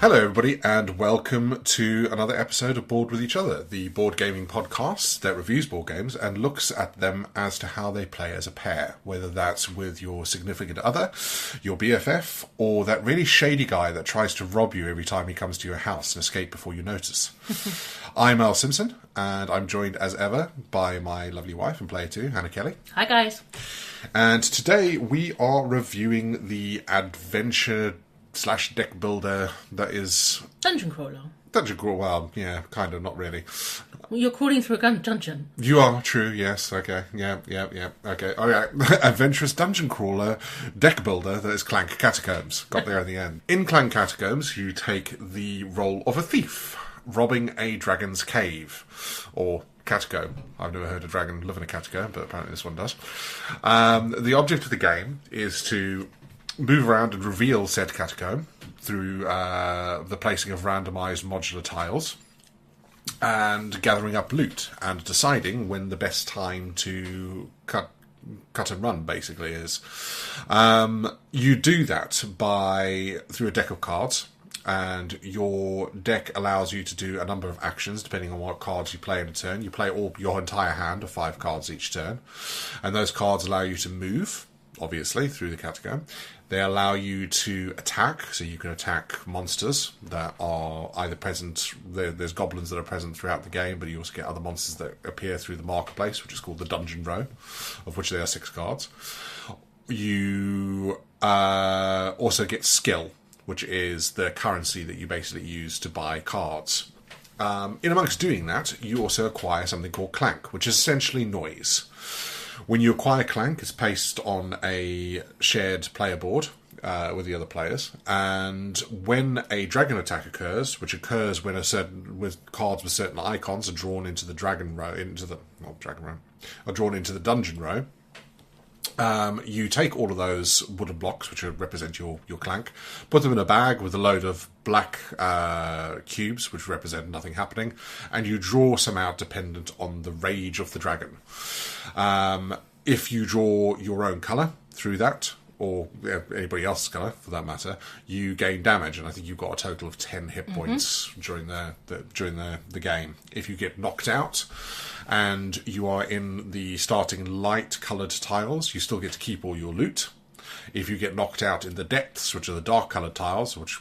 Hello everybody and welcome to another episode of Board With Each Other, the board gaming podcast that reviews board games and looks at them as to how they play as a pair, whether that's with your significant other, your BFF, or that really shady guy that tries to rob you every time he comes to your house and escape before you notice. I'm Al Simpson and I'm joined as ever by my lovely wife and player 2, Hannah Kelly. Hi guys. And today we are reviewing the adventure / deck builder that is... Dungeon crawler. Dungeon crawler, well, yeah, kind of, not really. Well, you're crawling through a dungeon. You are, true, yes, okay, yeah, okay. All right, adventurous dungeon crawler, deck builder that is Clank Catacombs. Got there in the end. In Clank Catacombs, you take the role of a thief, robbing a dragon's cave, or catacomb. I've never heard a dragon live in a catacomb, but apparently this one does. The object of the game is to move around and reveal said catacomb through the placing of randomised modular tiles and gathering up loot and deciding when the best time to cut and run basically is. You do that through a deck of cards, and your deck allows you to do a number of actions depending on what cards you play in a turn. You play your entire hand of 5 cards each turn, and those cards allow you to move, obviously, through the catacomb. They allow you to attack, so you can attack monsters that are either present. There's goblins that are present throughout the game, but you also get other monsters that appear through the marketplace, which is called the dungeon row, of which there are 6 cards. You also get skill, which is the currency that you basically use to buy cards. In amongst doing that, you also acquire something called Clank, which is essentially noise. When you acquire Clank, it's placed on a shared player board with the other players, and when a dragon attack occurs, which occurs when with cards with certain icons are drawn into the dungeon row, you take all of those wooden blocks, which represent your Clank, put them in a bag with a load of black cubes, which represent nothing happening, and you draw some out dependent on the rage of the dragon. If you draw your own colour through that, or anybody else's colour for that matter, you gain damage, and I think you've got a total of 10 hit points during the game. If you get knocked out and you are in the starting light coloured tiles, you still get to keep all your loot. If you get knocked out in the depths, which are the dark coloured tiles, which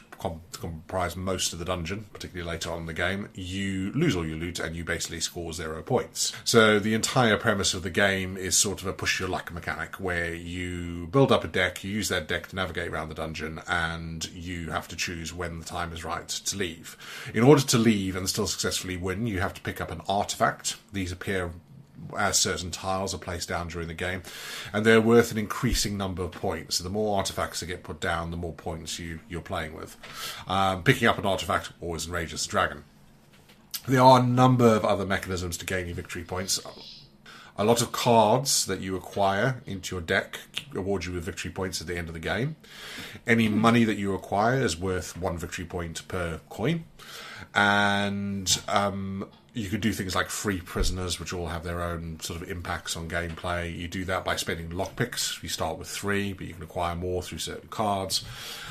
comprise most of the dungeon, particularly later on in the game, you lose all your loot and you basically score 0 points. So the entire premise of the game is sort of a push your luck mechanic, where you build up a deck, you use that deck to navigate around the dungeon, and you have to choose when the time is right to leave. In order to leave and still successfully win, you have to pick up an artifact. These appear as certain tiles are placed down during the game, and they're worth an increasing number of points. So the more artifacts that get put down, the more points you're playing with. Picking up an artifact always enrages the dragon. There are a number of other mechanisms to gain your victory points. A lot of cards that you acquire into your deck award you with victory points at the end of the game. Any money that you acquire is worth 1 victory point per coin. And you can do things like free prisoners, which all have their own sort of impacts on gameplay. You do that by spending lockpicks. You start with 3, but you can acquire more through certain cards.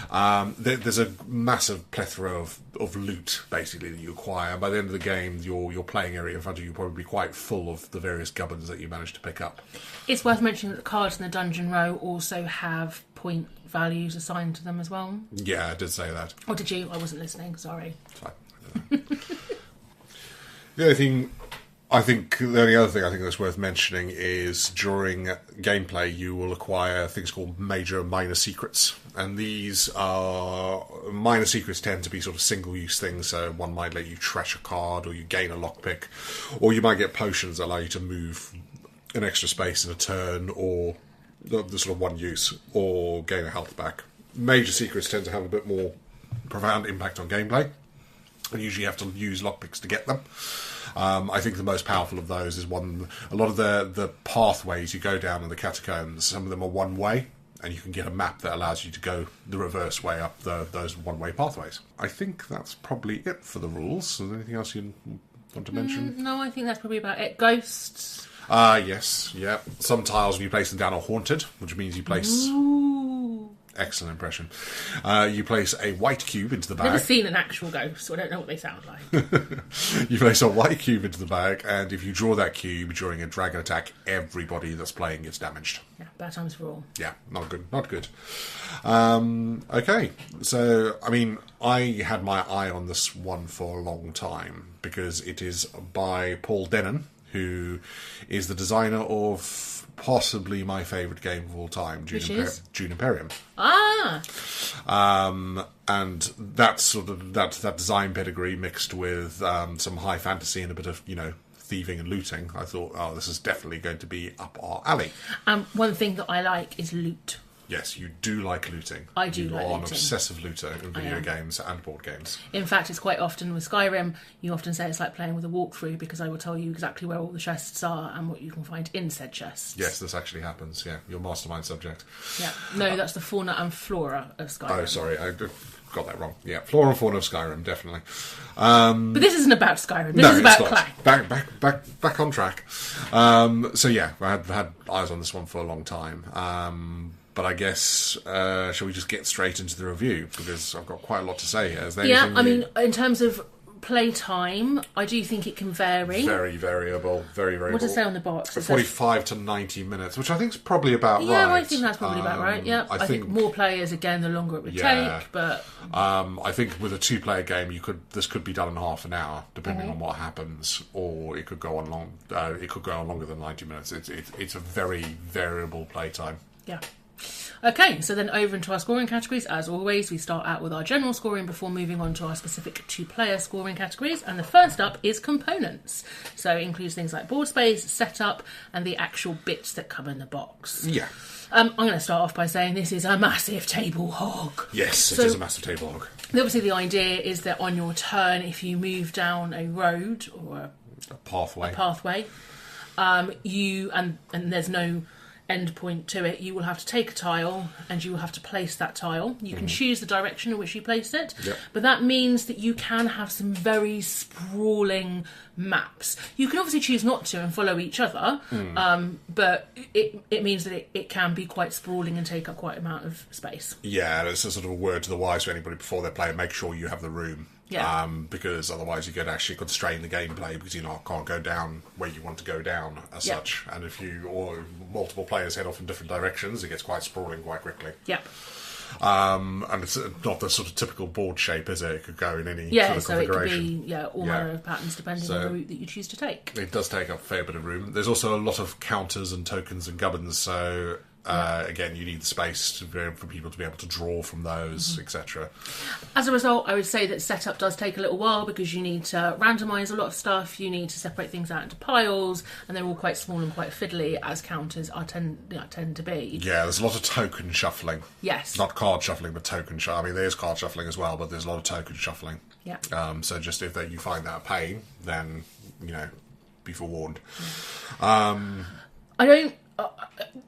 There's a massive plethora of loot, basically, that you acquire. By the end of the game, your playing area in front of you will probably be quite full of the various gubbins that you manage to pick up. It's worth mentioning that the cards in the dungeon row also have point values assigned to them as well. Yeah, I did say that. Or did you? I wasn't listening, sorry. Fine. The only other thing I think that's worth mentioning is during gameplay you will acquire things called major and minor secrets, and these are minor secrets tend to be sort of single-use things. So one might let you trash a card, or you gain a lockpick, or you might get potions that allow you to move an extra space in a turn, or the sort of one use, or gain a health back. Major secrets tend to have a bit more profound impact on gameplay, and usually you have to use lockpicks to get them. I think the most powerful of those is a lot of the pathways you go down in the catacombs, some of them are one way, and you can get a map that allows you to go the reverse way up those one-way pathways. I think that's probably it for the rules. Is there anything else you want to mention? No, I think that's probably about it. Ghosts? Yes, yeah. Some tiles, when you place them down, are haunted, which means you place Excellent impression. You place a white cube into the I've never bag. seen an actual ghost, so I don't know what they sound like. You place a white cube into the bag, and if you draw that cube during a dragon attack, everybody that's playing gets damaged. Yeah, bad times for all. Yeah, not good. Not good. Okay, so, I mean, I had my eye on this one for a long time, because it is by Paul Denon, who is the designer of possibly my favourite game of all time, Dune Imperium. Ah! And that sort of that design pedigree mixed with some high fantasy and a bit of, thieving and looting, I thought, oh, this is definitely going to be up our alley. One thing that I like is loot. Yes, you do like looting. I do you like are an looting. obsessive looter in video games and board games. In fact, it's quite often with Skyrim, you often say it's like playing with a walkthrough, because I will tell you exactly where all the chests are and what you can find in said chests. Yes, this actually happens, yeah. Your mastermind subject. Yeah. No, that's the fauna and flora of Skyrim. Oh, sorry, I got that wrong. Yeah, flora and fauna of Skyrim, definitely. But this isn't about Skyrim. This is about Clank. Back on track. So yeah, I had eyes on this one for a long time. But I guess, shall we just get straight into the review? Because I've got quite a lot to say here. Is there anything mean, in terms of play time, I do think it can vary. Very variable. Very variable. What does it say on the box? From 45 to 90 minutes, which I think is probably about right. Yeah, I think that's probably about right, yeah. I think more players, again, the longer it would take, but... I think with a two-player game, this could be done in half an hour, depending on what happens, or it could go on longer than 90 minutes. It's a very variable play time. Yeah. Okay, so then over into our scoring categories. As always, we start out with our general scoring before moving on to our specific two-player scoring categories. And the first up is components. So it includes things like board space, setup, and the actual bits that come in the box. Yeah. I'm going to start off by saying this is a massive table hog. Yes, it is a massive table hog. Obviously, the idea is that on your turn, if you move down a road or a pathway, and there's no end point to it, you will have to take a tile and you will have to place that tile. You can choose the direction in which you place it, but that means that you can have some very sprawling maps. You can obviously choose not to and follow each other, but it means that it can be quite sprawling and take up quite an amount of space. Yeah, it's a sort of a word to the wise to anybody before they play. Make sure you have the room. Yeah. Because otherwise you could actually constrain the gameplay because can't go down where you want to go down as such. And if multiple players head off in different directions, it gets quite sprawling quite quickly. Yeah. And it's not the sort of typical board shape, is it? It could go in any sort of configuration. It could be all manner of patterns depending on the route that you choose to take. It does take up a fair bit of room. There's also a lot of counters and tokens and gubbins, so again, you need the space for people to be able to draw from those, etc. As a result, I would say that setup does take a little while because you need to randomise a lot of stuff, you need to separate things out into piles, and they're all quite small and quite fiddly, as counters tend to be. Yeah, there's a lot of token shuffling. Yes. Not card shuffling, but token shuffling. I mean, there's card shuffling as well, but there's a lot of token shuffling. Yeah. So just if you find that a pain, then, be forewarned.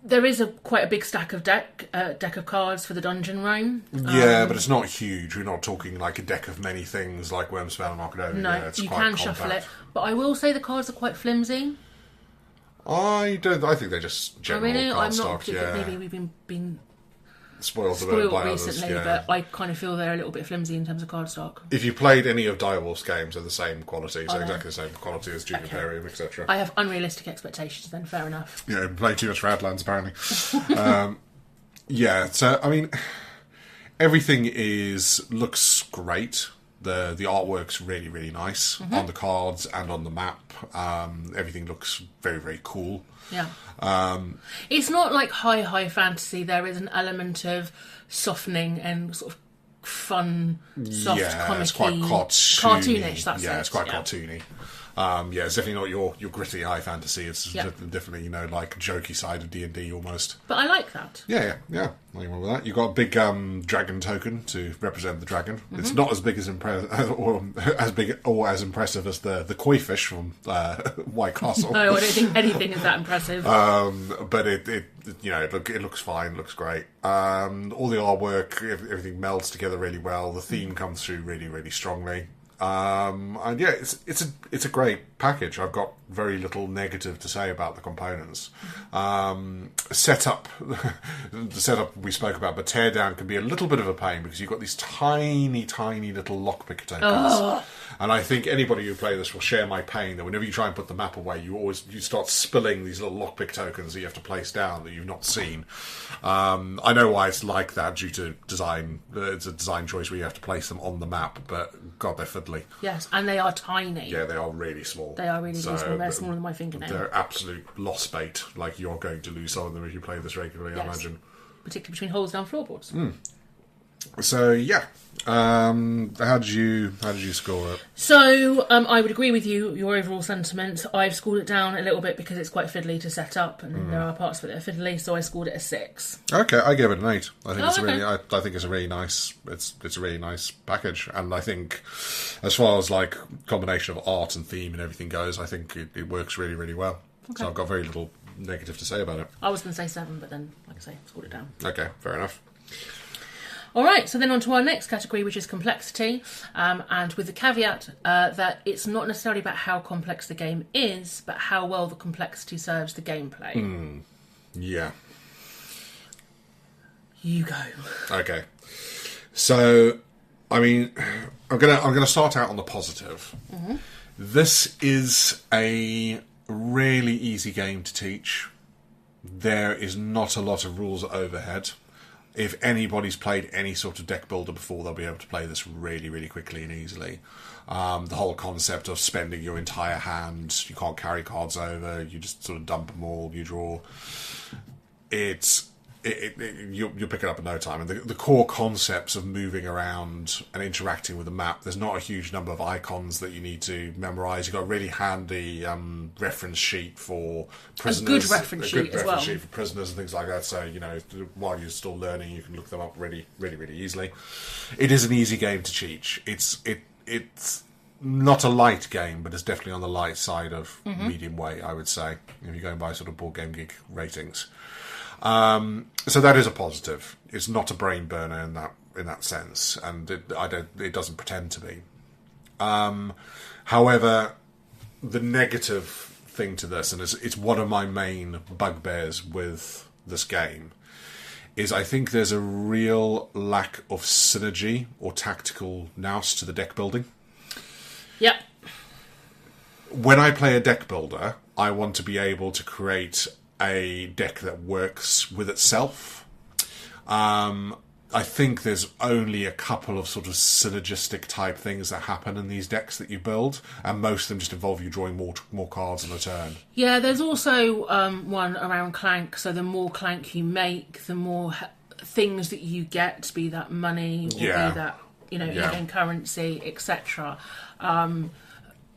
There is quite a big stack of deck of cards for the dungeon roam. Yeah, but it's not huge. We're not talking like a deck of many things like Wormspell and Arcadonia. No, it's you quite can compact. shuffle it. But I will say the cards are quite flimsy. I think they're just general card stock. Maybe we've been spoiled a bit by recently, others, but I kind of feel they're a little bit flimsy in terms of card stock. If you played any of Direwolf's games, they're the same quality, exactly the same quality as Dune Imperium, etc. I have unrealistic expectations then, fair enough. Yeah, played too much Radlands apparently. So I mean, everything looks great. The artwork's really, really nice on the cards and on the map. Everything looks very, very cool. Yeah. It's not like high fantasy. There is an element of softening and sort of fun, soft, comic-y, it's quite cartoonish. That's it's quite cartoony. It's definitely not your gritty high fantasy. It's definitely like jokey side of D&D almost. But I like that. Yeah. Nothing wrong with that. You've got a big dragon token to represent the dragon. It's not as big as as impressive as the koi fish from White Castle. No, I don't think anything is that impressive. But it looks fine. Looks great. All the artwork, everything melds together really well. The theme comes through really, really strongly. And yeah, it's a great package. I've got very little negative to say about the components. Setup, the setup we spoke about, but teardown can be a little bit of a pain because you've got these tiny, tiny little lockpick tokens. And I think anybody who play this will share my pain that whenever you try and put the map away, you start spilling these little lockpick tokens that you have to place down that you've not seen. I know why it's like that due to design. It's a design choice where you have to place them on the map, but God, they're fiddly. Yes, and they are tiny. Yeah, they are really small. They are really small. They're smaller than my fingernail. They're absolute loss bait. Like, you're going to lose some of them if you play this regularly, I imagine. Particularly between holes down floorboards. So yeah, how did you score it? So I would agree with you, your overall sentiment. I've scored it down a little bit because it's quite fiddly to set up, and there are parts of it that are fiddly. So I scored it a 6. Okay, I gave it an 8. I think I think it's a really nice. It's a really nice package, and I think as far as like combination of art and theme and everything goes, I think it works really, really well. Okay. So I've got very little negative to say about it. I was going to say 7, but then, like I say, scored it down. Okay, fair enough. All right, so then on to our next category, which is complexity, and with the caveat that it's not necessarily about how complex the game is, but how well the complexity serves the gameplay. Yeah. You go. Okay. So, I mean, I'm gonna start out on the positive. This is a really easy game to teach. There is not a lot of rules overhead. If anybody's played any sort of deck builder before, they'll be able to play this really, really quickly and easily. The whole concept of spending your entire hand, you can't carry cards over, you just sort of dump them all, you draw. You'll pick it up in no time. And the core concepts of moving around and interacting with the map, there's not a huge number of icons that you need to memorise. You've got a really handy reference sheet for prisoners. A good reference sheet as well. Sheet for prisoners and things like that. So, while you're still learning, you can look them up really, really, really easily. It is an easy game to teach. It's not a light game, but it's definitely on the light side of medium weight, I would say, if you're going by sort of Board Game Geek ratings. So that is a positive. It's not a brain burner in that sense, and it doesn't pretend to be. However, the negative thing to this, and it's one of my main bugbears with this game, is I think there's a real lack of synergy or tactical nous to the deck building. Yep. When I play a deck builder, I want to be able to create a deck that works with itself. I think there's only a couple of sort of synergistic type things that happen in these decks that you build, and most of them just involve you drawing more cards in a turn. Yeah, there's also one around Clank. So the more Clank you make, the more things that you get, be that money or be that in currency, etc.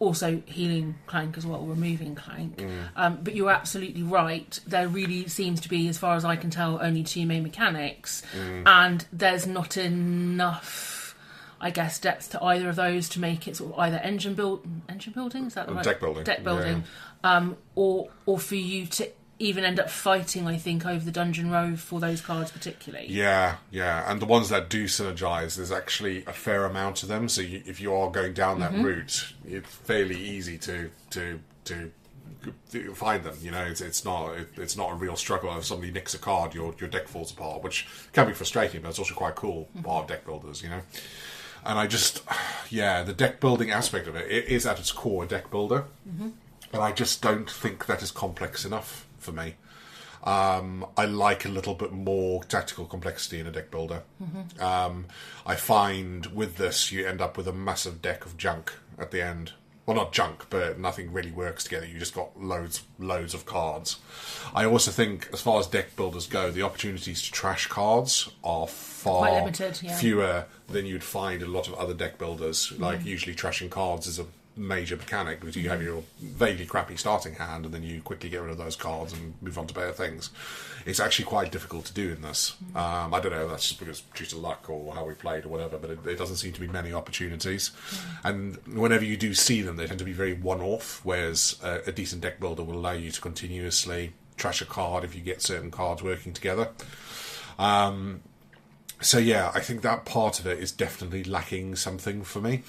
Also healing Clank as well, removing Clank. But you're absolutely right. There really seems to be, as far as I can tell, only 2 main mechanics. And there's not enough, I guess, depth to either of those to make it sort of either engine building, is that the right? Deck building. Or for you to even end up fighting, I think, over the dungeon row for those cards particularly. Yeah. And the ones that do synergize, there's actually a fair amount of them. So if you are going down that route, it's fairly easy to find them. It's not a real struggle. If somebody nicks a card, your deck falls apart, which can be frustrating, but it's also quite cool part of deck builders. And I just, the deck building aspect of it is at its core a deck builder, but I just don't think that is complex enough for me. I like a little bit more tactical complexity in a deck builder. I find with this you end up with a massive deck of junk at the end. Well, not junk, but nothing really works together. You just got loads of cards. I also think, as far as deck builders go, the opportunities to trash cards are far limited, fewer than you'd find in a lot of other deck builders. Like, usually trashing cards is a major mechanic because you have your vaguely crappy starting hand and then you quickly get rid of those cards and move on to better things. It's actually quite difficult to do in this. I don't know, that's just because due to luck or how we played or whatever, but it doesn't seem to be many opportunities. And whenever you do see them, they tend to be very one-off, whereas a decent deck builder will allow you to continuously trash a card if you get certain cards working together. So I think that part of it is definitely lacking something for me.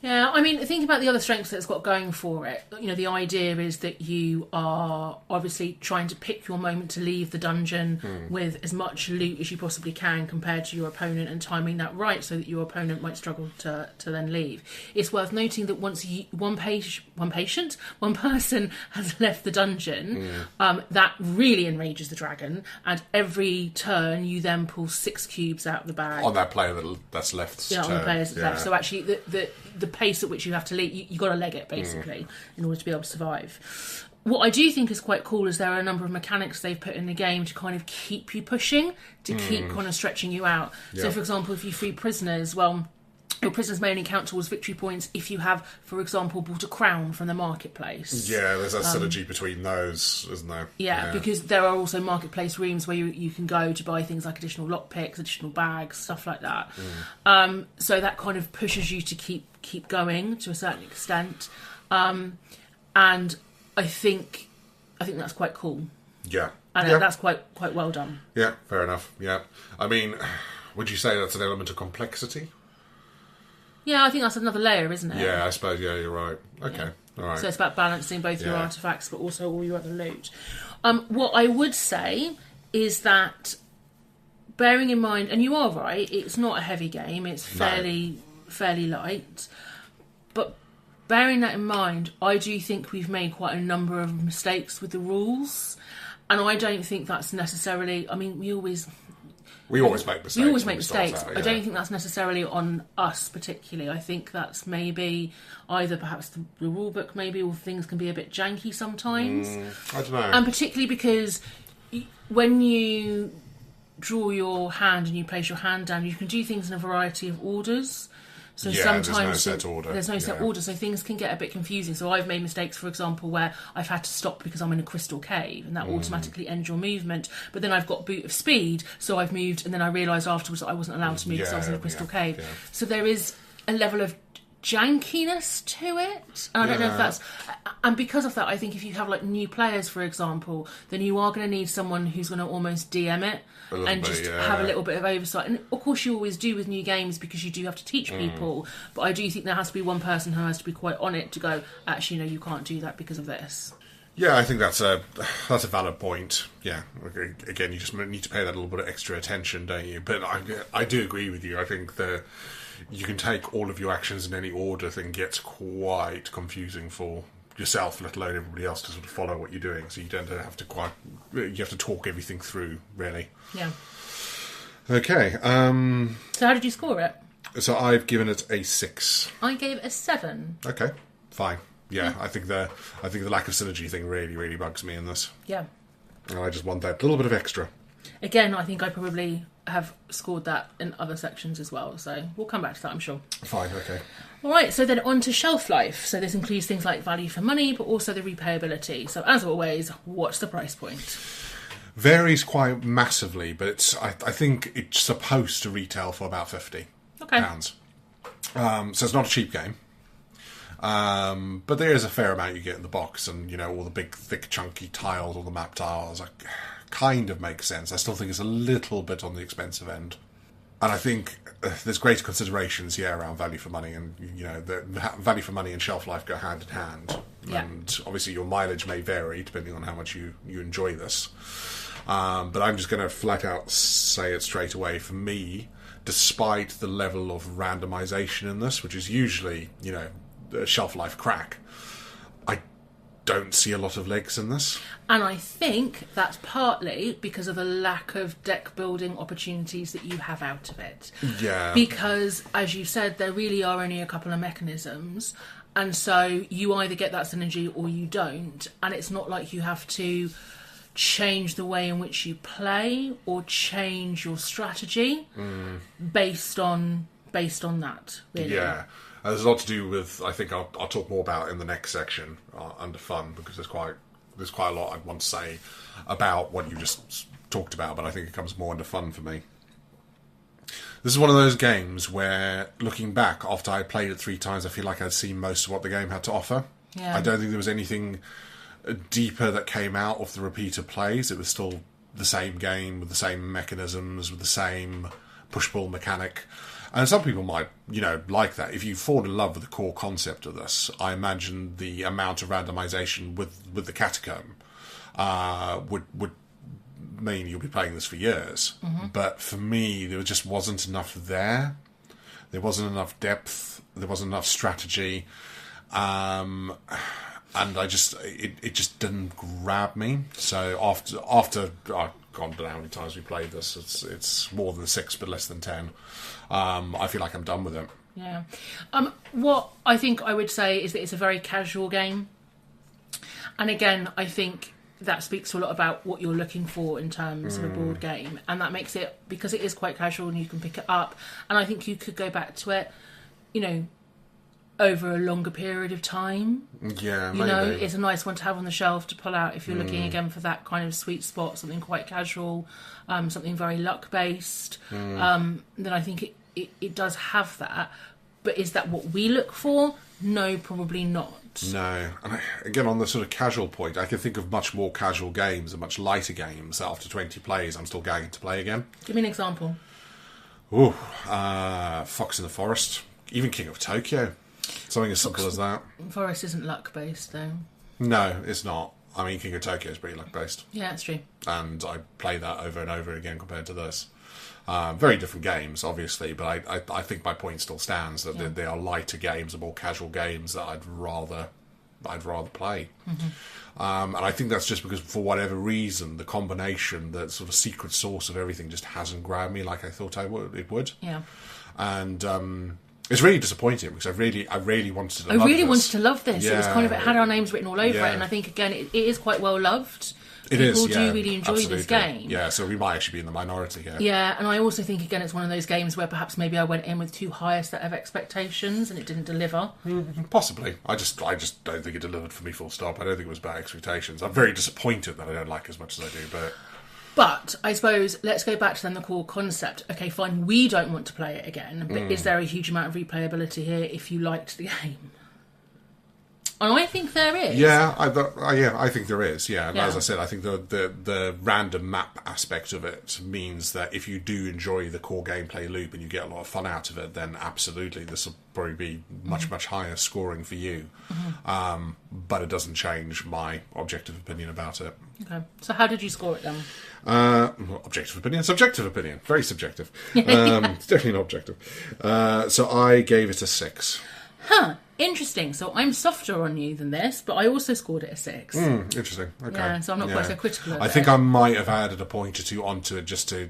Yeah, I mean, think about the other strengths that it's got going for it. You know, the idea is that you are obviously trying to pick your moment to leave the dungeon with as much loot as you possibly can compared to your opponent, and timing that right so that your opponent might struggle to then leave. It's worth noting that once one person has left the dungeon, that really enrages the dragon, and every turn you then pull 6 cubes out of the bag. On that player that's left. Yeah, on the players that's left. So actually, the pace at which you have to leave, you got to leg it, basically, in order to be able to survive. What I do think is quite cool is there are a number of mechanics they've put in the game to kind of keep you pushing, to keep kind of stretching you out. Yeah. So, for example, if you free prisoners, well, your prisoners may only count towards victory points if you have, for example, bought a crown from the marketplace. Yeah, there's a synergy between those, isn't there? Yeah, because there are also marketplace rooms where you can go to buy things like additional lockpicks, additional bags, stuff like that. So that kind of pushes you to keep going to a certain extent. And I think that's quite cool. Yeah. And that's quite well done. Yeah, fair enough. Yeah. I mean, would you say that's an element of complexity? Yeah, I think that's another layer, isn't it? Yeah, I suppose, yeah, you're right. Okay, yeah. All right. So it's about balancing both your artefacts but also all your other loot. What I would say is that, bearing in mind, and you are right, it's not a heavy game, it's fairly light, but bearing that in mind, I do think we've made quite a number of mistakes with the rules, and I don't think that's necessarily, I mean, we always make mistakes. I don't think that's necessarily on us particularly. I think that's maybe either perhaps the rule book, maybe, or things can be a bit janky sometimes. I don't know. And particularly because when you draw your hand and you place your hand down, you can do things in a variety of orders. So sometimes there's no set order. There's no set order, so things can get a bit confusing. So I've made mistakes, for example, where I've had to stop because I'm in a crystal cave, and that automatically ends your movement. But then I've got Boot of Speed, so I've moved, and then I realised afterwards that I wasn't allowed to move because I was in a crystal cave. Yeah. So there is a level of jankiness to it, and I don't know if that's, and because of that, I think if you have like new players, for example, then you are going to need someone who's going to almost DM it and just have a little bit of oversight. And of course you always do with new games, because you do have to teach people, but I do think there has to be one person who has to be quite on it to go, actually no, you can't do that because of this. Yeah, I think that's a valid point. Yeah, again, you just need to pay that a little bit of extra attention, don't you? But I do agree with you. I think you can take all of your actions in any order thing gets quite confusing for yourself, let alone everybody else, to sort of follow what you're doing. So you don't have to you have to talk everything through, really. Yeah. Okay. So how did you score it? So I've given it a 6. I gave it a 7. Okay, fine. Yeah, I think the lack of synergy thing really, really bugs me in this. Yeah. And I just want that little bit of extra. Again, I think I probably have scored that in other sections as well, so we'll come back to that, I'm sure. Fine, okay. Alright, so then on to shelf life. So this includes things like value for money, but also the repayability. So as always, what's the price point? Varies quite massively, but I think it's supposed to retail for about £50. Okay. So it's not a cheap game. But there is a fair amount you get in the box, and all the big, thick, chunky tiles, all the map tiles, kind of makes sense. I still think it's a little bit on the expensive end, and I think there's greater considerations around value for money, and the value for money and shelf life go hand in hand. Yeah. And obviously your mileage may vary depending on how much you enjoy this. But I'm just going to flat out say it straight away. For me, despite the level of randomisation in this, which is usually the shelf life crack, I don't see a lot of legs in this. And I think that's partly because of the lack of deck building opportunities that you have out of it. Yeah. Because, as you said, there really are only a couple of mechanisms, and so you either get that synergy or you don't, and it's not like you have to change the way in which you play or change your strategy based on that, really. Yeah. There's a lot to do with, I think I'll talk more about in the next section under fun, because there's quite a lot I'd want to say about what you just talked about, but I think it comes more under fun for me. This is one of those games where, looking back, after I played it 3 times, I feel like I'd seen most of what the game had to offer. Yeah. I don't think there was anything deeper that came out of the repeated plays. It was still the same game with the same mechanisms, with the same push-pull mechanic. And some people might, like that. If you fall in love with the core concept of this, I imagine the amount of randomisation with the Catacomb would mean you'll be playing this for years. But for me, there just wasn't enough there. There wasn't enough depth. There wasn't enough strategy. And I just, it just didn't grab me. So after I don't know how many times we played this. It's more than 6, but less than 10. I feel like I'm done with it. Yeah. What I think I would say is that it's a very casual game. And again, I think that speaks a lot about what you're looking for in terms of a board game. And that makes it, because it is quite casual and you can pick it up. And I think you could go back to it, over a longer period of time. Yeah, maybe. It's a nice one to have on the shelf to pull out if you're looking again for that kind of sweet spot, something quite casual, something very luck-based. Then I think it does have that. But is that what we look for? No, probably not. No. And again, on the sort of casual point, I can think of much more casual games and much lighter games that after 20 plays I'm still going to play again. Give me an example. Ooh, Fox in the Forest. Even King of Tokyo. Something as simple as that. Forest isn't luck-based, though. No, it's not. I mean, King of Tokyo is pretty luck-based. Yeah, that's true. And I play that over and over again compared to this. Very different games, obviously, but I think my point still stands that they are lighter games and more casual games that I'd rather play. And I think that's just because, for whatever reason, the combination, the sort of secret sauce of everything just hasn't grabbed me like I thought it would. Yeah. And it's really disappointing because I really wanted to love this. I really wanted to love this. Yeah. It was kind of, it had our names written all over it, and I think, again, it is quite well loved. People do really enjoy this game. Yeah, so we might actually be in the minority here. Yeah, and I also think, again, it's one of those games where perhaps maybe I went in with too high a set of expectations and it didn't deliver. Possibly. I just don't think it delivered for me, full stop. I don't think it was bad expectations. I'm very disappointed that I don't like it as much as I do, But I suppose let's go back to then the core concept. Okay, fine, we don't want to play it again, but is there a huge amount of replayability here if you liked the game? And I think there is. Yeah, I think there is. Yeah, and as I said, I think the random map aspect of it means that if you do enjoy the core gameplay loop and you get a lot of fun out of it, then absolutely this will probably be much higher scoring for you. But it doesn't change my objective opinion about it. Okay, so how did you score it then? Objective opinion, subjective opinion, very subjective. It's definitely not objective. So I gave it a 6. Huh. Interesting. So I'm softer on you than this, but I also scored it a 6. Interesting. Okay. Yeah, so I'm not quite so critical of it. I think I might have added a point or two onto it just to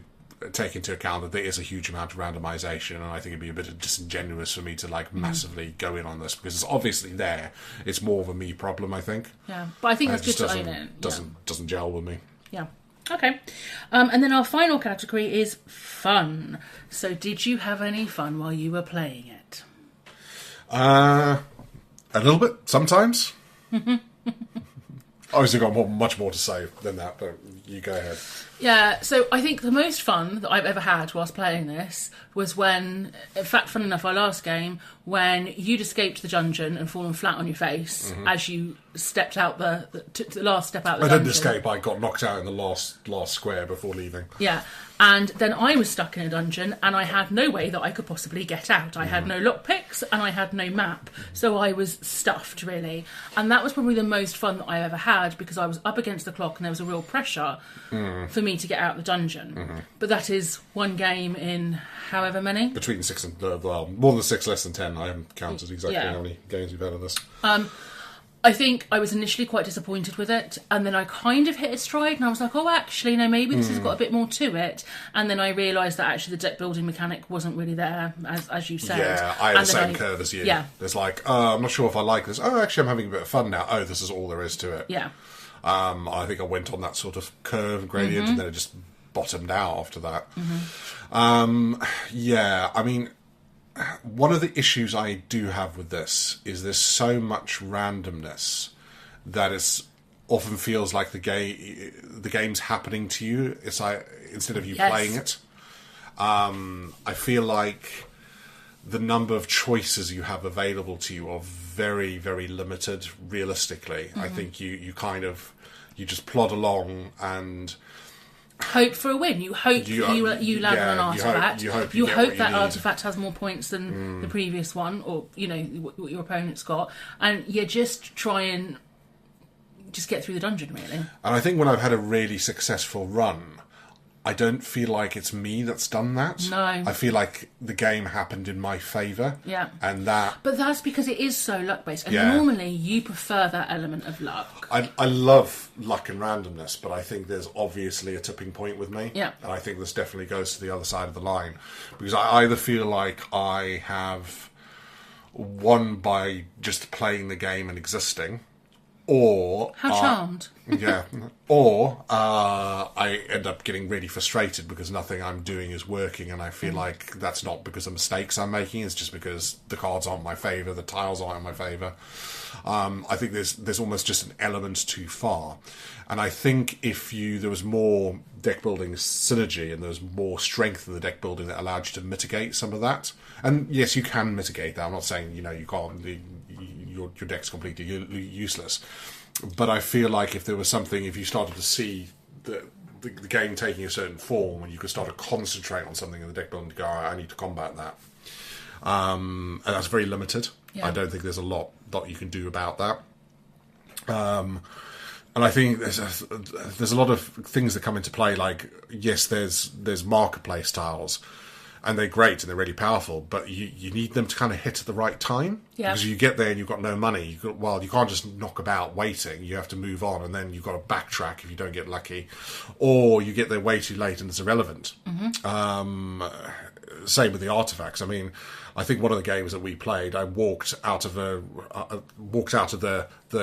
take into account that there is a huge amount of randomisation, and I think it'd be a bit disingenuous for me to massively go in on this because it's obviously there. It's more of a me problem, I think. Yeah, but I think it's good to own it. Doesn't gel with me. Yeah. Okay. And then our final category is fun. So did you have any fun while you were playing it? A little bit, sometimes. Obviously got much more to say than that, but you go ahead. Yeah, so I think the most fun that I've ever had whilst playing this was when, in fact, fun enough, our last game, when you'd escaped the dungeon and fallen flat on your face as you stepped out the last step out the dungeon. I didn't escape, I got knocked out in the last square before leaving. Yeah, and then I was stuck in a dungeon and I had no way that I could possibly get out. I had no lockpicks and I had no map, so I was stuffed, really. And that was probably the most fun that I ever had because I was up against the clock and there was a real pressure for me to get out of the dungeon. But that is one game in however many? Between 6 and... more than 6, less than 10. I haven't counted exactly how many games we've had of this. I think I was initially quite disappointed with it, and then I kind of hit a stride, and I was like, oh, actually, no, maybe this has got a bit more to it. And then I realised that actually the deck building mechanic wasn't really there, as you said. Yeah, I had the same curve as you. Yeah. There's like, I'm not sure if I like this. Oh, actually, I'm having a bit of fun now. Oh, this is all there is to it. Yeah. I think I went on that sort of curve gradient, and then it just bottomed out after that. Yeah, I mean... One of the issues I do have with this is there's so much randomness that it often feels like the game's happening to you. It's like instead of you playing it. I feel like the number of choices you have available to you are very, very limited. Realistically, I think you just plod along and. hope for a win. You hope you land on an artifact. You hope that artifact has more points than the previous one, or what your opponent's got, and you just try and just get through the dungeon, really. And I think when I've had a really successful run, I don't feel like it's me that's done that. No. I feel like the game happened in my favour. Yeah. And that... But that's because it is so luck-based. And normally you prefer that element of luck. I love luck and randomness, but I think there's obviously a tipping point with me. Yeah. And I think this definitely goes to the other side of the line. Because I either feel like I have won by just playing the game and existing, or... How charmed. Or I end up getting really frustrated because nothing I'm doing is working, and I feel like that's not because of mistakes I'm making, it's just because the cards aren't in my favour, the tiles aren't in my favour. I think there's almost just an element too far. And I think if there was more deck building synergy and there was more strength in the deck building that allowed you to mitigate some of that. And yes, you can mitigate that. I'm not saying, you can't, your deck's completely useless. But I feel like if there was something, if you started to see the game taking a certain form, and you could start to concentrate on something in the deck building to go, I need to combat that. And that's very limited. Yeah. I don't think there's a lot that you can do about that. And I think there's a lot of things that come into play. Like, yes, there's marketplace tiles, and they're great and they're really powerful, but you need them to kind of hit at the right time. Yeah. Because you get there and you've got no money. You can't just knock about waiting. You have to move on, and then you've got to backtrack if you don't get lucky, or you get there way too late and it's irrelevant. Same with the artifacts. I mean, I think one of the games that we played, I walked out of the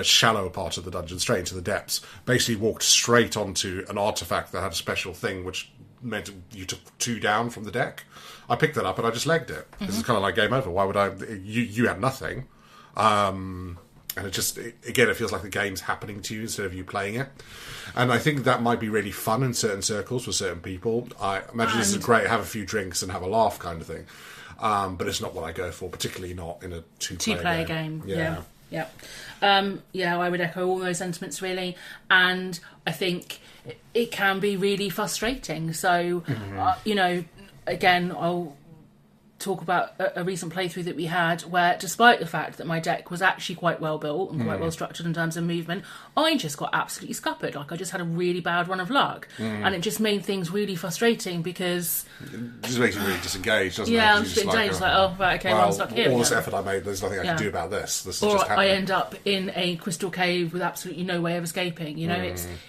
shallow part of the dungeon straight into the depths. Basically, walked straight onto an artifact that had a special thing, which meant you took 2 down from the deck. I picked it up and I just legged it. This is kind of like game over. Why would I? You had nothing, and it feels like the game's happening to you instead of you playing it. And I think that might be really fun in certain circles for certain people. I imagine this is great, have a few drinks and have a laugh kind of thing. But it's not what I go for, particularly not in a two-player game. Yeah. I would echo all those sentiments, really. And I think it can be really frustrating. So, again, I'll talk about a recent playthrough that we had where, despite the fact that my deck was actually quite well built and quite well structured in terms of movement, I just got absolutely scuppered. Like, I just had a really bad run of luck, and it just made things really frustrating because it just makes you really disengaged, doesn't it? Yeah, I'm just engaged. Like, oh, right, okay, well, I'm stuck here. All this effort I made, there's nothing I can do about this. This is just happening. I end up in a crystal cave with absolutely no way of escaping.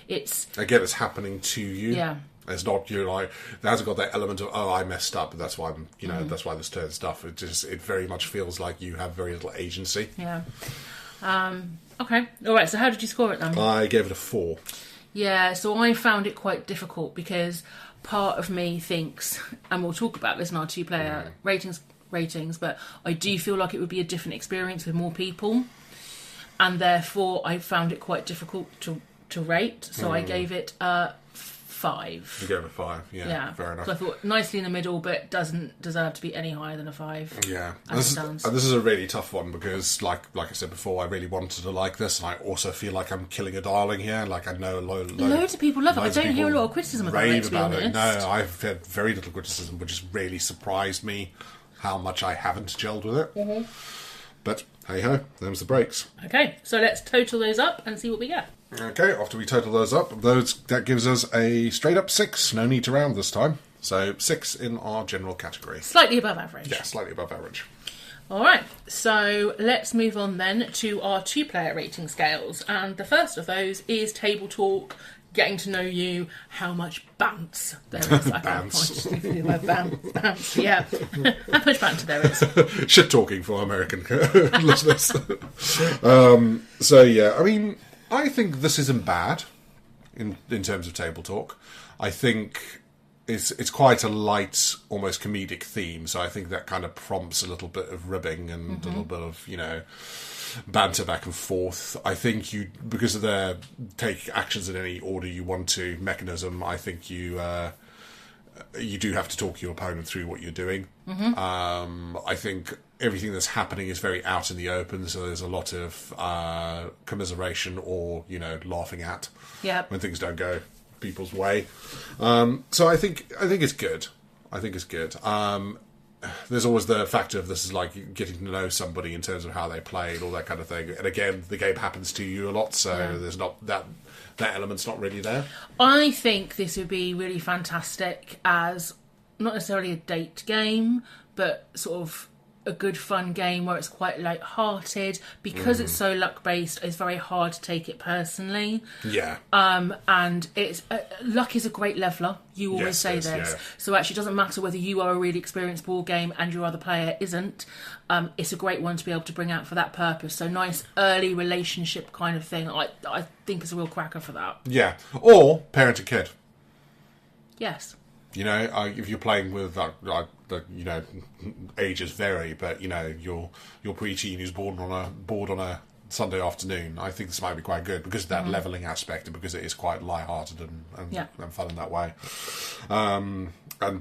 It's again, it's happening to you. Yeah. It's not it hasn't got that element of I messed up, that's why I'm that's why this turned stuff. It very much feels like you have very little agency. Yeah. Okay. All right. So how did you score it then? I gave it a 4. Yeah. So I found it quite difficult because part of me thinks, and we'll talk about this in our 2-player ratings, but I do feel like it would be a different experience with more people, and therefore I found it quite difficult to rate. So I gave it 5. You gave it a 5, yeah. Fair enough. So I thought nicely in the middle, but doesn't deserve to be any higher than a 5. Yeah, this is a really tough one because, like I said before, I really wanted to like this, and I also feel like I'm killing a darling here. Like, I know loads of people love it. I don't hear a lot of criticism about it. To be honest. No, I've had very little criticism, which has really surprised me how much I haven't gelled with it. But hey ho, them's the breaks. Okay, so let's total those up and see what we get. Okay, after we total those up, that gives us a straight up 6. No need to round this time. So 6 in our general category. Slightly above average. Yeah, slightly above average. All right, so let's move on then to our 2-player rating scales. And the first of those is Table Talk, getting to know you, how much bounce there is. Bounce. Bounce, yeah. How much banter there is. Shit talking for American listeners. So, yeah, I mean, I think this isn't bad in terms of Table Talk. I think it's quite a light, almost comedic theme, so I think that kind of prompts a little bit of ribbing and a little bit of, banter back and forth. I think because of the take actions in any order you want to mechanism, I think you do have to talk your opponent through what you're doing. I think everything that's happening is very out in the open, so there's a lot of commiseration or laughing at when things don't go people's way. So I think it's good. I think it's good. There's always the factor of this is like getting to know somebody in terms of how they play and all that kind of thing. And again, the game happens to you a lot, so there's not that element's not really there. I think this would be really fantastic as not necessarily a date game, but sort of a good fun game where it's quite light-hearted. Because it's so luck-based, it's very hard to take it personally. Yeah. And it's luck is a great leveler. You always say this. Yeah. So actually it doesn't matter whether you are a really experienced board game and your other player isn't. It's a great one to be able to bring out for that purpose. So nice early relationship kind of thing. I think it's a real cracker for that. Yeah. Or parent and kid. Yes. You know, if you're playing with, you know, ages vary, but, you know, your preteen who's bored on a Sunday afternoon, I think this might be quite good because of that levelling aspect and because it is quite light-hearted and fun in that way. And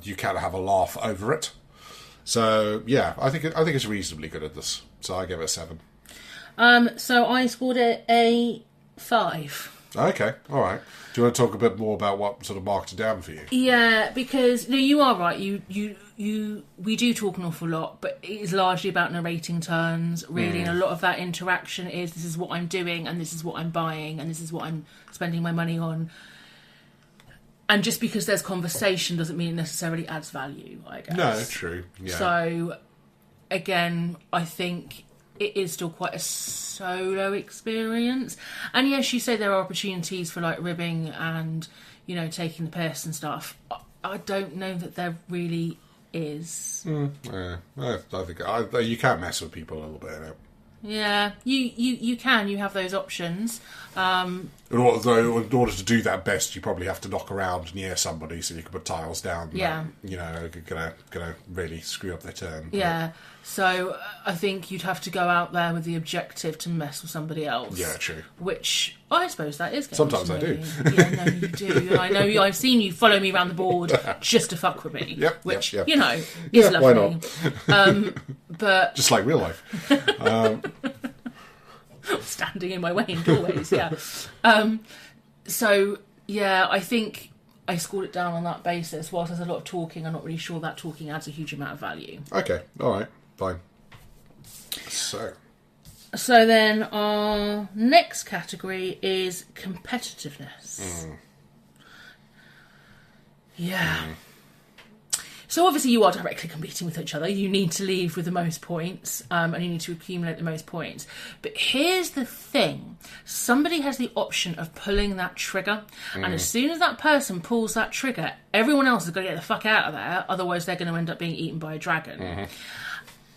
you can have a laugh over it. So, yeah, I think it's reasonably good at this. So I give it a 7. So I scored it a 5. Okay, all right. Do you want to talk a bit more about what sort of marked it down for you? Yeah, because no, you are right. We do talk an awful lot, but it is largely about narrating turns, really, and a lot of that interaction is this is what I'm doing, and this is what I'm buying, and this is what I'm spending my money on. And just because there's conversation doesn't mean it necessarily adds value, I guess. No, true. Yeah. So, again, I think it is still quite a solo experience. And yes, you say there are opportunities for like ribbing and, you know, taking the piss and stuff. I don't know that there really is. Yeah, I think you can mess with people a little bit. You know? Yeah, you can. You have those options. Although, in order to do that best, you probably have to knock around near somebody so you can put tiles down. Yeah. That, you know, gonna really screw up their turn. Yeah. So I think you'd have to go out there with the objective to mess with somebody else. Yeah, true. Which I suppose that is. Sometimes I do. Yeah, no, you do. And I know I've seen you follow me around the board just to fuck with me. Yep. Which yep. you know is lovely. Why not? But just like real life. Standing in my way in doorways. Yeah. So yeah, I think I scored it down on that basis. Whilst there's a lot of talking, I'm not really sure that talking adds a huge amount of value. Okay. All right. Fine. So then our next category is competitiveness. Yeah. So obviously you are directly competing with each other. You need to leave with the most points, and you need to accumulate the most points. But here's the thing. Somebody has the option of pulling that trigger, and as soon as that person pulls that trigger, everyone else is going to get the fuck out of there, otherwise they're going to end up being eaten by a dragon.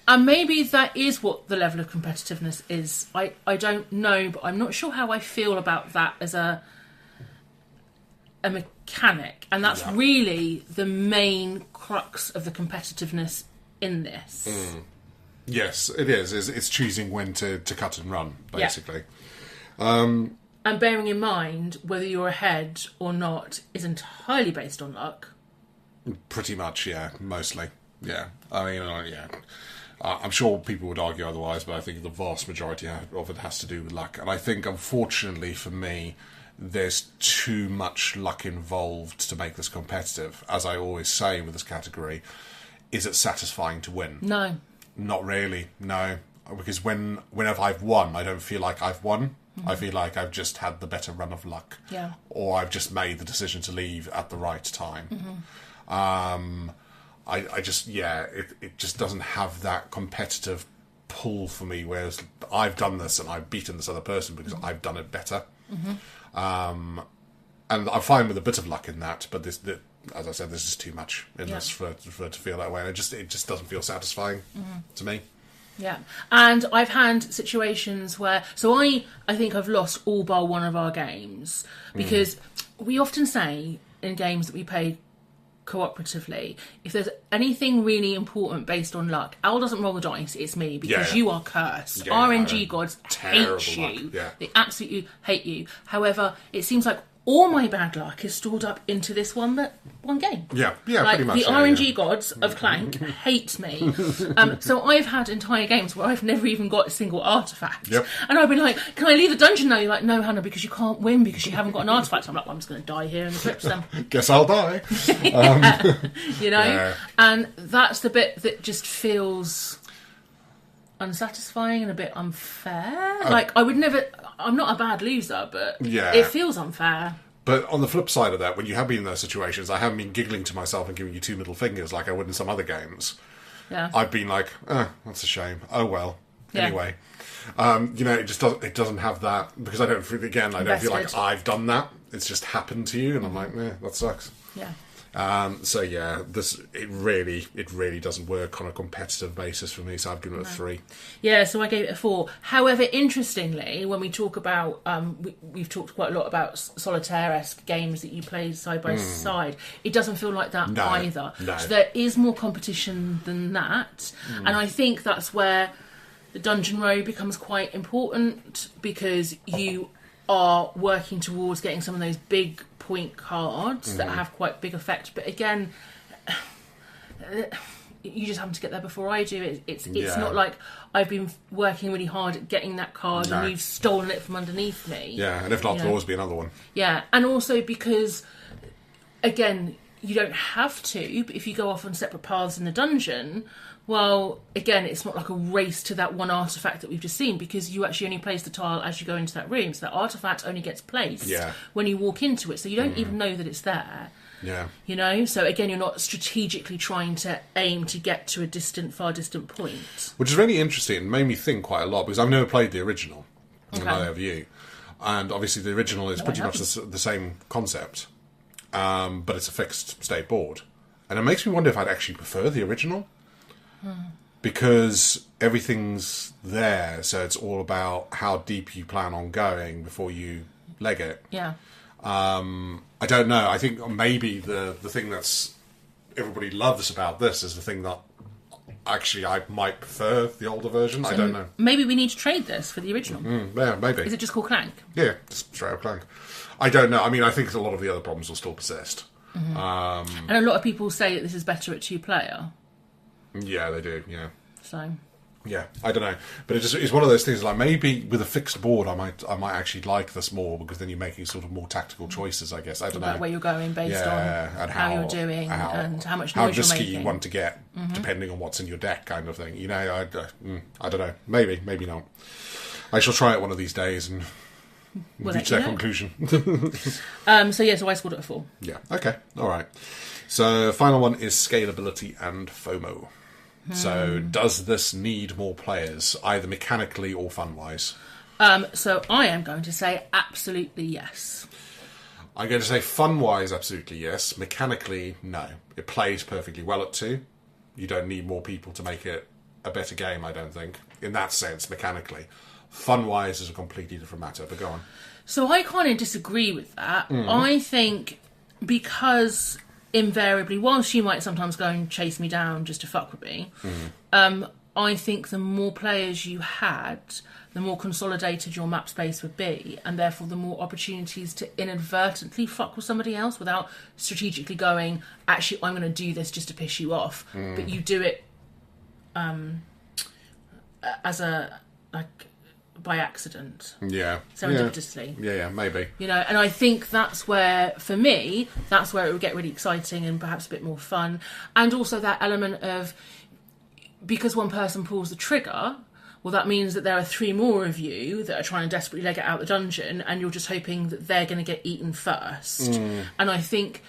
And maybe that is what the level of competitiveness is. I don't know, but I'm not sure how I feel about that as a mechanic. And that's really the main crux of the competitiveness in this. Yes, it is. It's choosing when to cut and run, basically. And bearing in mind whether you're ahead or not is entirely based on luck. Pretty much, yeah. Mostly. Yeah. I mean, yeah. I'm sure people would argue otherwise, but I think the vast majority of it has to do with luck. And I think, unfortunately for me, there's too much luck involved to make this competitive. As I always say with this category, is it satisfying to win? No. Not really, no. Because whenever I've won, I don't feel like I've won. I feel like I've just had the better run of luck. Yeah. Or I've just made the decision to leave at the right time. I just, it just doesn't have that competitive pull for me, whereas I've done this and I've beaten this other person because I've done it better. And I'm fine with a bit of luck in that, but as I said, there's just too much in this for it to feel that way, and it just doesn't feel satisfying to me. Yeah, and I've had situations where, so I think I've lost all bar one of our games, because we often say in games that we play cooperatively, if there's anything really important based on luck, Al doesn't roll the dice, it's me, because you are cursed. RNG gods hate you. They absolutely hate you. However, it seems like all my bad luck is stored up into this one game. Yeah, Like, pretty much. the RNG gods of Clank hate me. So I've had entire games where I've never even got a single artifact. Yep. And I've been like, can I leave the dungeon now? You're like, no, Hannah, because you can't win because you haven't got an artifact. I'm like, well, I'm just going to die here in the crypts then. Guess I'll die. You know? Yeah. And that's the bit that just feels unsatisfying and a bit unfair. Like, I would never... I'm not a bad loser, but it feels unfair. But on the flip side of that, when you have been in those situations, I haven't been giggling to myself and giving you 2 middle fingers like I would in some other games. Yeah. I've been like, that's a shame. Oh, well. Yeah. Anyway. It doesn't have that, because I don't feel like I've done that. It's just happened to you, and I'm like, that sucks. Yeah. It really doesn't work on a competitive basis for me, so I've given it a 3. Yeah, so I gave it a 4. However, interestingly, when we talk about, we've talked quite a lot about solitaire-esque games that you play side by side, it doesn't feel like that either. No. So there is more competition than that, and I think that's where the dungeon row becomes quite important, because you are working towards getting some of those big point cards that have quite big effect. But again, you just happen to get there before I do. It's not like I've been working really hard at getting that card and you've stolen it from underneath me. Yeah, and if not, there'll always be another one. Yeah, and also because, again, you don't have to, but if you go off on separate paths in the dungeon, well, again, it's not like a race to that one artifact that we've just seen, because you actually only place the tile as you go into that room. So that artifact only gets placed when you walk into it. So you don't even know that it's there. Yeah. You know? So again, you're not strategically trying to aim to get to a far distant point. Which is really interesting and made me think quite a lot, because I've never played the original. And I have you. And obviously the original is pretty much the same concept. But it's a fixed state board. And it makes me wonder if I'd actually prefer the original. Because everything's there, so it's all about how deep you plan on going before you leg it. Yeah. I don't know. I think maybe the thing that's everybody loves about this is the thing that actually I might prefer the older version. So I don't know. Maybe we need to trade this for the original. Yeah, maybe. Is it just called Clank? Yeah, just straight up Clank. I don't know. I mean, I think a lot of the other problems will still persist. And a lot of people say that this is better at 2-player. Yeah, they do, yeah. So... Yeah, I don't know, but it's one of those things. Like, maybe with a fixed board, I might actually like this more, because then you're making sort of more tactical choices. I guess I don't know where you're going based on and how you're doing and how much noise risky you're making. You want to get, depending on what's in your deck, kind of thing. You know, I don't know. Maybe not. I shall try it one of these days and reach that conclusion. So I scored it a 4. Yeah. Okay. All right. So final one is scalability and FOMO. So, does this need more players, either mechanically or fun-wise? So, I am going to say absolutely yes. I'm going to say fun-wise, absolutely yes. Mechanically, no. It plays perfectly well at 2. You don't need more people to make it a better game, I don't think. In that sense, mechanically. Fun-wise is a completely different matter, but go on. So, I kind of disagree with that. I think because... invariably, whilst you might sometimes go and chase me down just to fuck with me, I think the more players you had, the more consolidated your map space would be, and therefore the more opportunities to inadvertently fuck with somebody else without strategically going, actually, I'm going to do this just to piss you off, but you do it as a, like... by accident. Yeah. Serendipitously. Yeah, maybe. You know, and I think that's where, for me, that's where it would get really exciting and perhaps a bit more fun. And also that element of, because one person pulls the trigger, well, that means that there are 3 more of you that are trying to desperately leg it out the dungeon, and you're just hoping that they're going to get eaten first. And I think,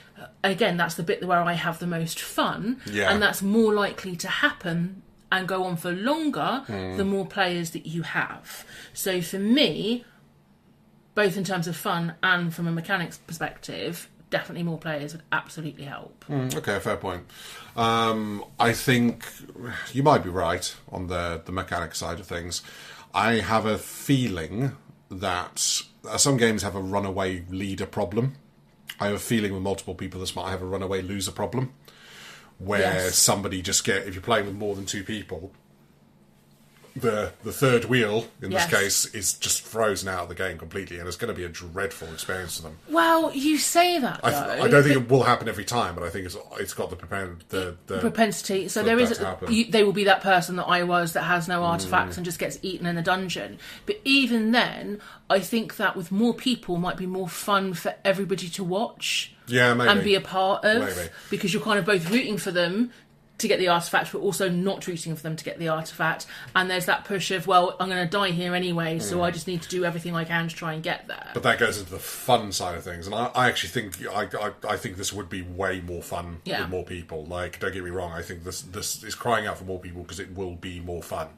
again, that's the bit where I have the most fun, and that's more likely to happen and go on for longer the more players that you have. So for me, both in terms of fun and from a mechanics perspective, definitely more players would absolutely help. Okay, fair point. I think you might be right on the mechanic side of things. I have a feeling that some games have a runaway leader problem. I have a feeling with multiple people this might have a runaway loser problem. Where somebody just if you're playing with more than 2 people, the third wheel, in Yes. this case, is just frozen out of the game completely, and it's going to be a dreadful experience for them. Well, you say that, though. I don't think it will happen every time, but I think it's got the propensity. So for there that is, to happen. they will be that person that I was that has no artifacts and just gets eaten in a dungeon. But even then, I think that with more people might be more fun for everybody to watch. Yeah, maybe. And be a part of. Maybe. Because you're kind of both rooting for them to get the artifact, but also not rooting for them to get the artifact. And there's that push of, well, I'm going to die here anyway, so I just need to do everything I can to try and get there. But that goes into the fun side of things, and I actually think I think this would be way more fun with more people. Like, don't get me wrong, I think this is crying out for more people because it will be more fun.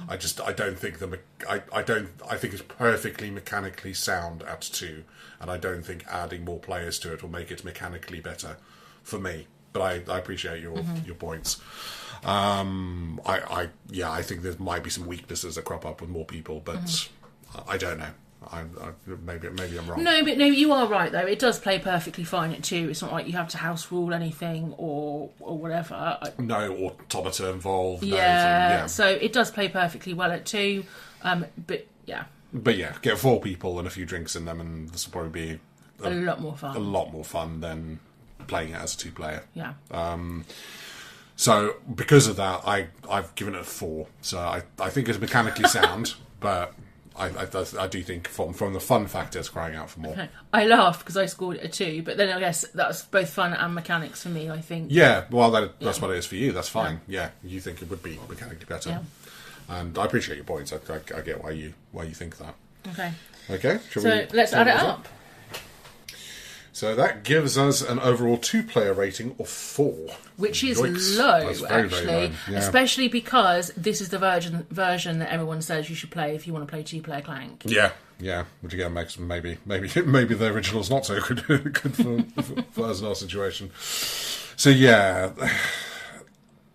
I don't think I think it's perfectly mechanically sound at 2, and I don't think adding more players to it will make it mechanically better for me. But I appreciate your points. I think there might be some weaknesses that crop up with more people, but I don't know. Maybe I'm wrong. No, you are right though. It does play perfectly fine at 2. It's not like you have to house rule anything or whatever. No automata involved. Yeah, so it does play perfectly well at 2. But yeah. But yeah, get 4 people and a few drinks in them, and this will probably be a lot more fun. A lot more fun than playing it as a 2-player. Yeah. So because of that, I've given it a 4. So I think it's mechanically sound, but I do think from the fun factor, it's crying out for more. Okay. I laughed because I scored it a 2, but then I guess that's both fun and mechanics for me, I think. Yeah, well, that's what it is for you. That's fine. Yeah, you think it would be mechanically better. Yeah. And I appreciate your points. I get why you think that. Okay. So let's add it up. So that gives us an overall 2-player rating of 4. Which is Yikes. low, That's very, actually. very low. Yeah. Especially because this is the version that everyone says you should play if you want to play 2-player Clank. Yeah. Which again makes maybe the original's not so good for us in our situation. So yeah,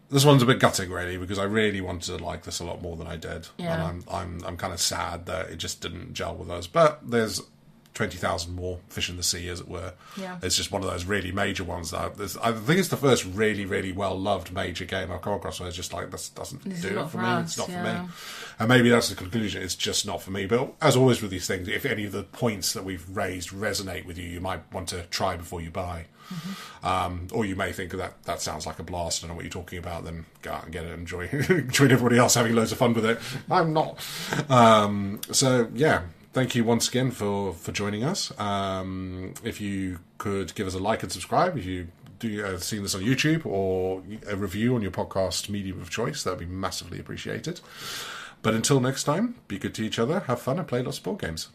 this one's a bit gutting really, because I really wanted to like this a lot more than I did. Yeah. And I'm kind of sad that it just didn't gel with us. But there's 20,000 more fish in the sea, as it were. Yeah. It's just one of those really major ones that I think it's the first really, really well-loved major game I've come across where it's just like, this doesn't do it for me. It's not for me. And maybe that's the conclusion. It's just not for me. But as always with these things, if any of the points that we've raised resonate with you, you might want to try before you buy. Or you may think that sounds like a blast. I don't know what you're talking about. Then go out and get it and enjoy everybody else having loads of fun with it. I'm not. So yeah. Thank you once again for joining us. If you could give us a like and subscribe, if you do seeing this on YouTube, or a review on your podcast medium of choice, that would be massively appreciated. But until next time, be good to each other, have fun, and play lots of board games.